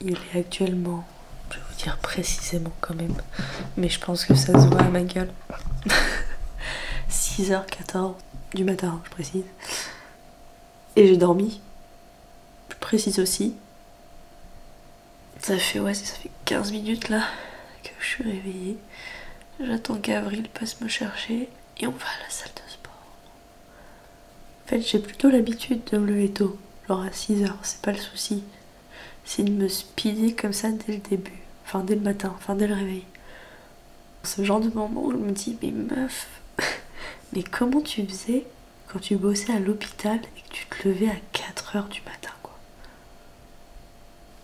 Il est actuellement, je vais vous dire précisément quand même, mais je pense que ça se voit à ma gueule. 6h14 du matin, je précise. Et j'ai dormi. Je précise aussi. Ça fait 15 minutes là que je suis réveillée. J'attends qu'Avril passe me chercher et on va à la salle de sport. En fait, j'ai plutôt l'habitude de me lever tôt, genre à 6h, c'est pas le souci. C'est de me speeder comme ça dès le début, enfin dès le matin, enfin dès le réveil. Ce genre de moment où je me dis, mais meuf, mais comment tu faisais quand tu bossais à l'hôpital et que tu te levais à 4h du matin, quoi.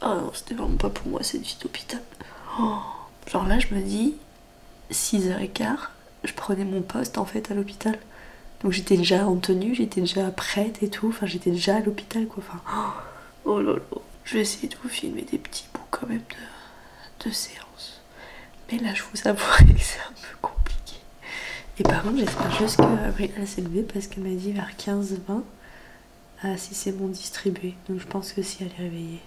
Oh non, c'était vraiment pas pour moi cette vie d'hôpital. Oh. Genre là, je me dis, 6h15, je prenais mon poste en fait à l'hôpital. Donc j'étais déjà en tenue, j'étais déjà prête et tout, enfin j'étais déjà à l'hôpital quoi. Enfin, oh là là. Je vais essayer de vous filmer des petits bouts quand même de séance. Mais là, je vous avouerai que c'est un peu compliqué. Et par contre, j'espère juste qu'Avril s'est levée parce qu'elle m'a dit vers 15-20 si c'est bon distribué. Donc je pense que si elle est réveillée.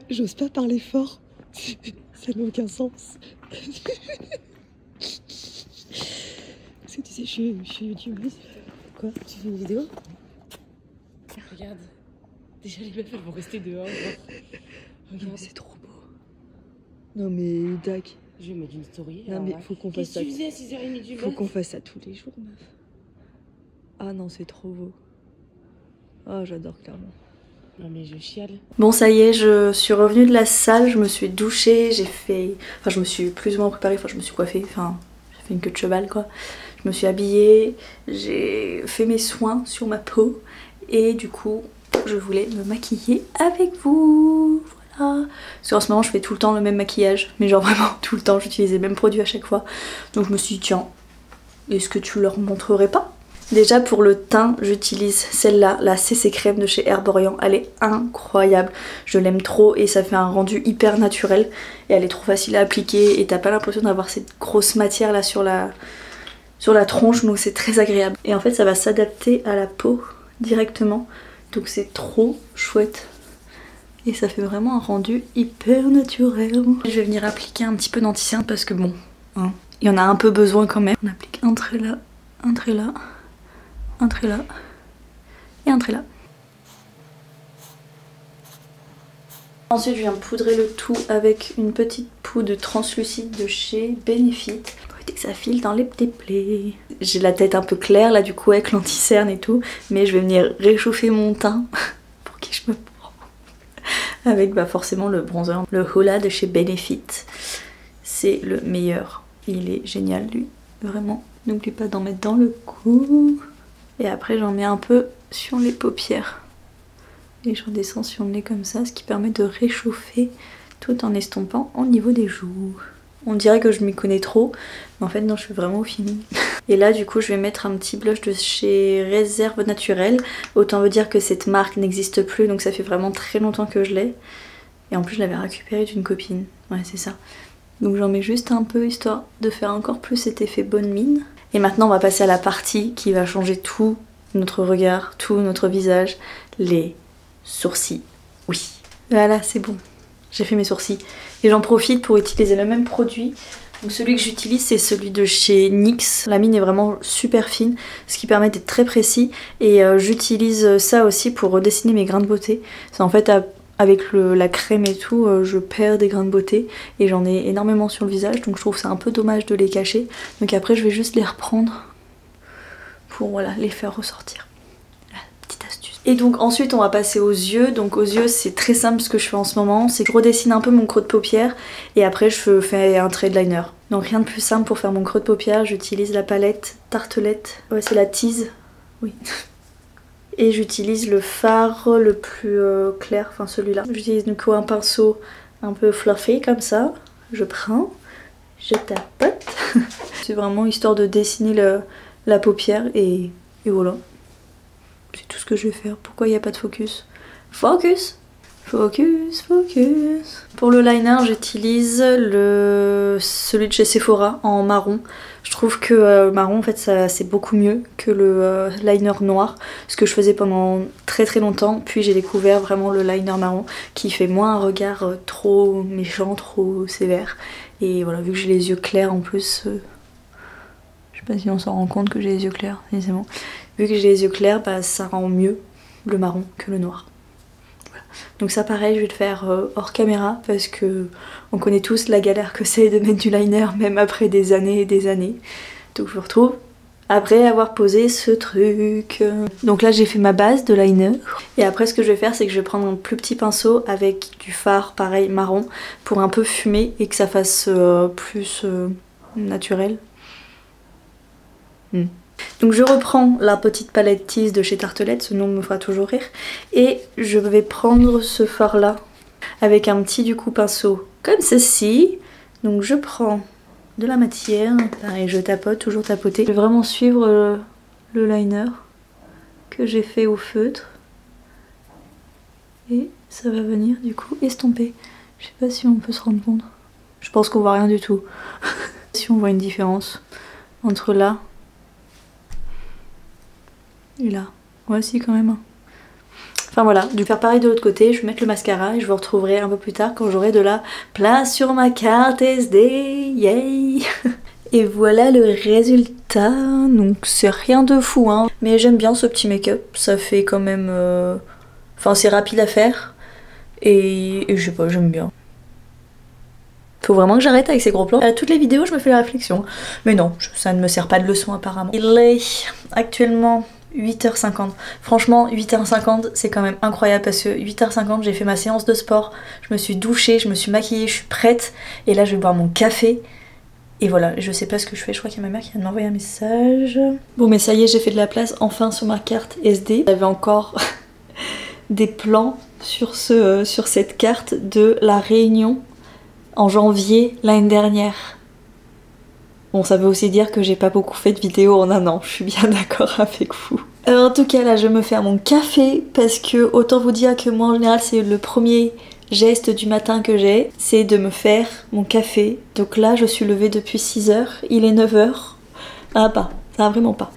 J'ose pas parler fort, ça n'a aucun sens. Qu'est-ce que tu sais, je suis youtubeuse. Quoi? Tu fais une vidéo? Regarde, déjà les meufs elles vont rester dehors. Regarde, c'est trop beau. Non mais Dac. Je vais mettre une story. Non mais faut qu'on fasse ça. Qu'est-ce que tu faisais à 6h30 du mat? Faut qu'on fasse ça tous les jours, meuf. Ah non, c'est trop beau. Ah, j'adore clairement. Non mais je chiale. Bon ça y est, je suis revenue de la salle, je me suis douchée, j'ai fait... Enfin je me suis plus ou moins préparée, enfin je me suis coiffée, enfin j'ai fait une queue de cheval quoi. Je me suis habillée, j'ai fait mes soins sur ma peau et du coup je voulais me maquiller avec vous. Voilà. Parce qu'en ce moment je fais tout le temps le même maquillage, mais genre vraiment tout le temps, j'utilise les mêmes produits à chaque fois. Donc je me suis dit tiens, est-ce que tu leur montrerais pas ? Déjà pour le teint, j'utilise celle-là, la CC Crème de chez Herborian. Elle est incroyable, je l'aime trop et ça fait un rendu hyper naturel. Et elle est trop facile à appliquer et t'as pas l'impression d'avoir cette grosse matière là sur la tronche, donc c'est très agréable. Et en fait ça va s'adapter à la peau directement, donc c'est trop chouette. Et ça fait vraiment un rendu hyper naturel. Je vais venir appliquer un petit peu d'anti-cerne parce que bon, hein, il y en a un peu besoin quand même. On applique un trait là, un trait là. Un trait là et un trait là. Ensuite je viens poudrer le tout avec une petite poudre translucide de chez Benefit pour éviter que ça file dans les petits plaies. J'ai la tête un peu claire là du coup avec l'anti-cerne et tout, mais je vais venir réchauffer mon teint pour qui je me prends avec forcément le bronzer, le Hola de chez Benefit. C'est le meilleur, il est génial lui, vraiment. N'oublie pas d'en mettre dans le cou. Et après j'en mets un peu sur les paupières. Et je redescends sur le nez comme ça, ce qui permet de réchauffer tout en estompant au niveau des joues. On dirait que je m'y connais trop, mais en fait non, je suis vraiment au feeling. Et là du coup je vais mettre un petit blush de chez Réserve Naturelle. Autant veut dire que cette marque n'existe plus, donc ça fait vraiment très longtemps que je l'ai. Et en plus je l'avais récupérée d'une copine, ouais c'est ça. Donc j'en mets juste un peu histoire de faire encore plus cet effet bonne mine. Et maintenant on va passer à la partie qui va changer tout notre regard, tout notre visage, les sourcils. Oui, voilà c'est bon, j'ai fait mes sourcils. Et j'en profite pour utiliser le même produit. Donc celui que j'utilise c'est celui de chez NYX. La mine est vraiment super fine, ce qui permet d'être très précis. Et j'utilise ça aussi pour redessiner mes grains de beauté. C'est en fait avec la crème et tout, je perds des grains de beauté et j'en ai énormément sur le visage, donc je trouve ça un peu dommage de les cacher. Donc après je vais juste les reprendre pour voilà, les faire ressortir. Voilà, petite astuce. Et donc ensuite on va passer aux yeux. Donc aux yeux c'est très simple ce que je fais en ce moment, c'est que je redessine un peu mon creux de paupière et après je fais un trait de liner. Donc rien de plus simple pour faire mon creux de paupière, j'utilise la palette Tartelette, ouais c'est la Tease, oui. Et j'utilise le fard le plus clair, enfin celui-là. J'utilise du coup un pinceau un peu fluffy comme ça. Je prends je tapote. C'est vraiment histoire de dessiner la paupière et voilà. C'est tout ce que je vais faire. Pourquoi il n'y a pas de focus? Focus! Focus, focus. Pour le liner, j'utilise celui de chez Sephora en marron. Je trouve que le marron, en fait, c'est beaucoup mieux que le liner noir. Ce que je faisais pendant très très longtemps. Puis j'ai découvert vraiment le liner marron qui fait moins un regard trop méchant, trop sévère. Et voilà, vu que j'ai les yeux clairs en plus, je sais pas si on s'en rend compte que j'ai les yeux clairs, c'est bon. Vu que j'ai les yeux clairs, bah, ça rend mieux le marron que le noir. Donc ça pareil je vais le faire hors caméra parce que on connaît tous la galère que c'est de mettre du liner même après des années et des années. Donc je vous retrouve après avoir posé ce truc. Donc là j'ai fait ma base de liner et après ce que je vais faire c'est que je vais prendre un plus petit pinceau avec du fard pareil marron pour un peu fumer et que ça fasse plus naturel. Donc je reprends la petite palette Tease de chez Tartelette, ce nom me fera toujours rire. Et je vais prendre ce fard là avec un petit du coup pinceau comme ceci. Donc je prends de la matière, pareil je tapote, toujours tapoter. Je vais vraiment suivre le liner que j'ai fait au feutre. Et ça va venir du coup estomper. Je sais pas si on peut se rendre compte. Je pense qu'on voit rien du tout. Si on voit une différence entre là et là. Ouais si quand même. Enfin voilà, je vais faire pareil de l'autre côté, je vais mettre le mascara et je vous retrouverai un peu plus tard quand j'aurai de la place sur ma carte SD. Yay. Et voilà le résultat. Donc c'est rien de fou hein. Mais j'aime bien ce petit make-up, ça fait quand même... Enfin c'est rapide à faire. Et je sais pas, j'aime bien. Faut vraiment que j'arrête avec ces gros plans. À toutes les vidéos je me fais la réflexion. Mais non, ça ne me sert pas de leçon apparemment. Il est actuellement 8h50. Franchement 8h50 c'est quand même incroyable parce que 8h50 j'ai fait ma séance de sport, je me suis douchée, je me suis maquillée, je suis prête et là je vais boire mon café et voilà, je sais pas ce que je fais, je crois qu'il y a ma mère qui vient de m'envoyer un message. Bon mais ça y est, j'ai fait de la place enfin sur ma carte SD. J'avais encore des plans sur cette carte de la Réunion en janvier l'année dernière. Bon, ça veut aussi dire que j'ai pas beaucoup fait de vidéos en un an, je suis bien d'accord avec vous. En tout cas, là, je me fais mon café parce que, autant vous dire que moi, en général, c'est le premier geste du matin que j'ai, c'est de me faire mon café. Donc là, je suis levée depuis 6h, il est 9h. Ah, pas. Ça vraiment pas.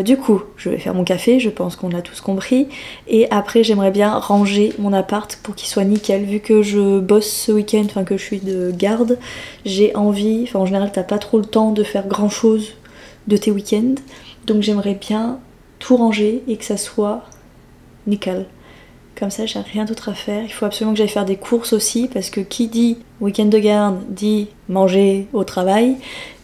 Du coup, je vais faire mon café, je pense qu'on l'a tous compris. Et après, j'aimerais bien ranger mon appart pour qu'il soit nickel. Vu que je bosse ce week-end, enfin que je suis de garde, j'ai envie... Enfin, en général, t'as pas trop le temps de faire grand-chose de tes week-ends. Donc j'aimerais bien tout ranger et que ça soit nickel. Comme ça, j'ai rien d'autre à faire. Il faut absolument que j'aille faire des courses aussi parce que qui dit week-end de garde dit manger au travail.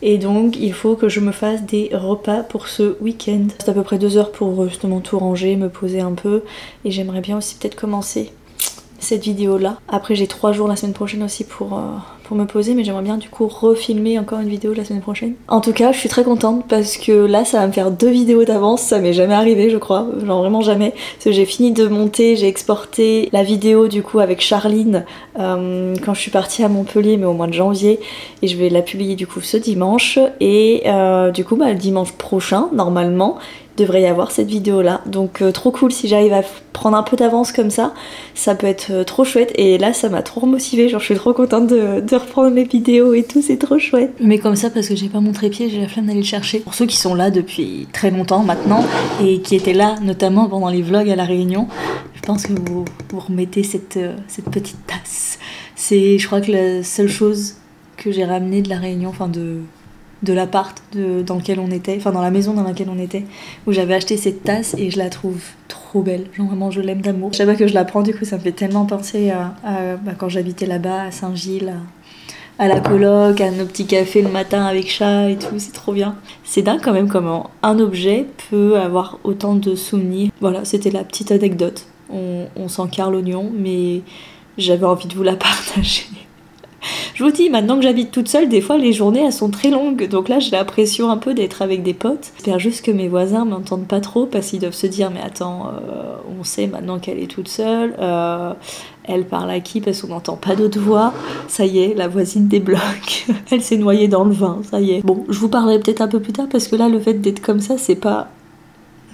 Et donc, il faut que je me fasse des repas pour ce week-end. C'est à peu près 2 heures pour justement tout ranger, me poser un peu. Et j'aimerais bien aussi peut-être commencer cette vidéo là. Après, j'ai 3 jours la semaine prochaine aussi pour me poser, mais j'aimerais bien du coup refilmer encore une vidéo la semaine prochaine. En tout cas, je suis très contente parce que là, ça va me faire 2 vidéos d'avance. Ça m'est jamais arrivé, je crois. Genre vraiment jamais. Parce que j'ai fini de monter, j'ai exporté la vidéo du coup avec Charline quand je suis partie à Montpellier, mais au mois de janvier. Et je vais la publier du coup ce dimanche. Et du coup, le dimanche prochain, normalement, devrait y avoir cette vidéo là, donc trop cool si j'arrive à prendre un peu d'avance comme ça peut être trop chouette. Et là ça m'a trop motivée, genre je suis trop contente de reprendre mes vidéos et tout, c'est trop chouette. Mais comme ça parce que j'ai pas mon trépied, j'ai la flemme d'aller le chercher. Pour ceux qui sont là depuis très longtemps maintenant et qui étaient là notamment pendant les vlogs à la Réunion, je pense que vous remettez cette petite tasse. C'est je crois que la seule chose que j'ai ramenée de la Réunion, enfin de l'appart dans lequel on était, enfin dans la maison dans laquelle on était, où j'avais acheté cette tasse et je la trouve trop belle, genre vraiment je l'aime d'amour. Chaque fois que je la prends du coup ça me fait tellement penser à quand j'habitais là-bas à Saint-Gilles, à la coloc, à nos petits cafés le matin avec chat et tout, c'est trop bien. C'est dingue quand même comment un objet peut avoir autant de souvenirs. Voilà, c'était la petite anecdote, on s'encarre l'oignon, mais j'avais envie de vous la partager. Je vous dis, maintenant que j'habite toute seule, des fois les journées elles sont très longues, donc là j'ai l'impression un peu d'être avec des potes. J'espère juste que mes voisins m'entendent pas trop parce qu'ils doivent se dire mais attends, on sait maintenant qu'elle est toute seule, Elle parle à qui? Parce qu'on n'entend pas d'autre voix. Ça y est, la voisine débloque. Elle s'est noyée dans le vin, ça y est. Bon, je vous parlerai peut-être un peu plus tard parce que là, le fait d'être comme ça, c'est pas...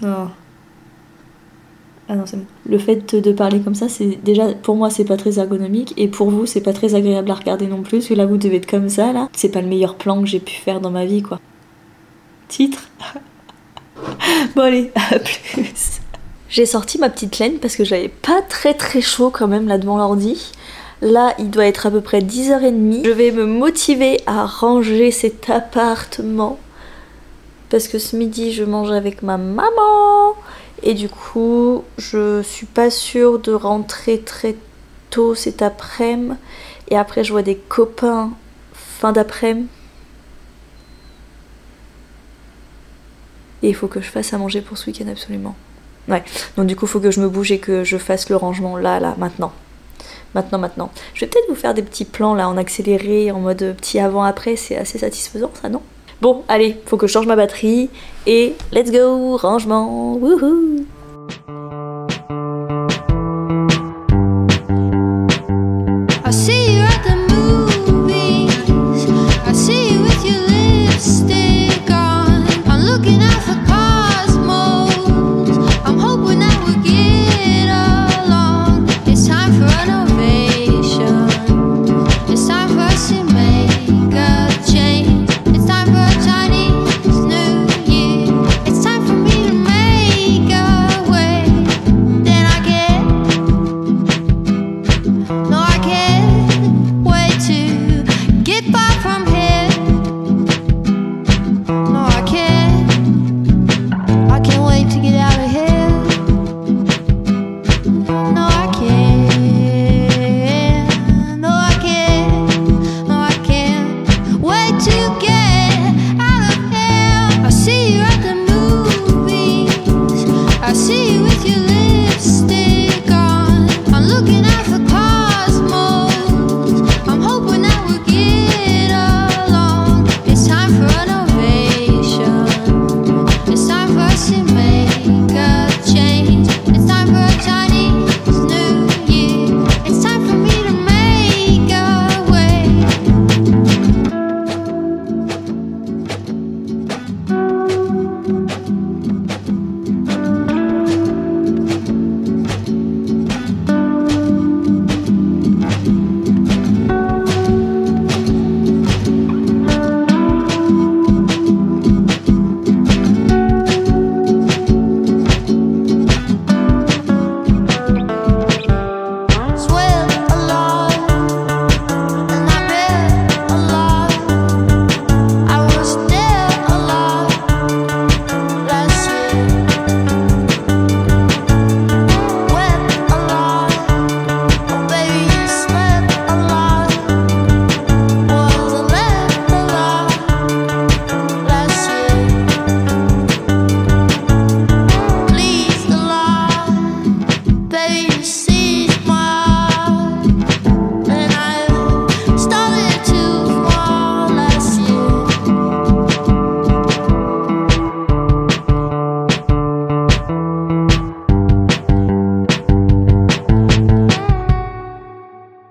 Non. Ah non, c'est bon. Le fait de parler comme ça, c'est déjà, pour moi, c'est pas très ergonomique. Et pour vous, c'est pas très agréable à regarder non plus. Parce que là, vous devez être comme ça, là. C'est pas le meilleur plan que j'ai pu faire dans ma vie, quoi. Titre. Bon allez, à plus. J'ai sorti ma petite laine parce que j'avais pas très chaud quand même là devant l'ordi. Là, il doit être à peu près 10h30. Je vais me motiver à ranger cet appartement. Parce que ce midi, je mange avec ma maman. Et du coup, je suis pas sûre de rentrer très tôt cet après-midi. Et après, je vois des copains fin d'après-midi. Et il faut que je fasse à manger pour ce week-end absolument. Ouais, donc du coup, il faut que je me bouge et que je fasse le rangement là, maintenant. Maintenant. Je vais peut-être vous faire des petits plans là en accéléré, en mode petit avant-après, c'est assez satisfaisant ça, non? Bon, allez, faut que je change ma batterie et let's go, rangement, wouhou!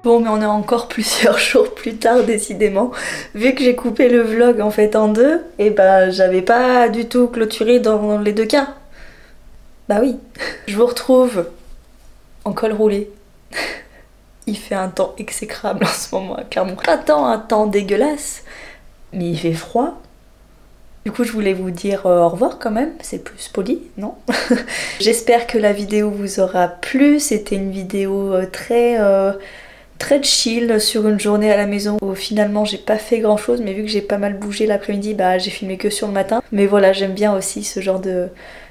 Bon, mais on est encore plusieurs jours plus tard décidément. Vu que j'ai coupé le vlog en fait en deux, et bah j'avais pas du tout clôturé dans les deux cas. Bah oui. Je vous retrouve en col roulé. Il fait un temps exécrable en ce moment, clairement. Un temps dégueulasse, mais il fait froid. Du coup, je voulais vous dire au revoir quand même, c'est plus poli, non? J'espère que la vidéo vous aura plu. C'était une vidéo très chill sur une journée à la maison où finalement j'ai pas fait grand chose, mais vu que j'ai pas mal bougé l'après-midi, bah j'ai filmé que sur le matin. Mais voilà, j'aime bien aussi ce genre de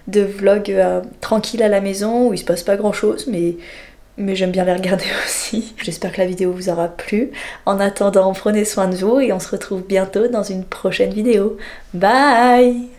vlog tranquille à la maison où il se passe pas grand chose, mais j'aime bien les regarder aussi. J'espère que la vidéo vous aura plu. En attendant, prenez soin de vous et on se retrouve bientôt dans une prochaine vidéo. Bye!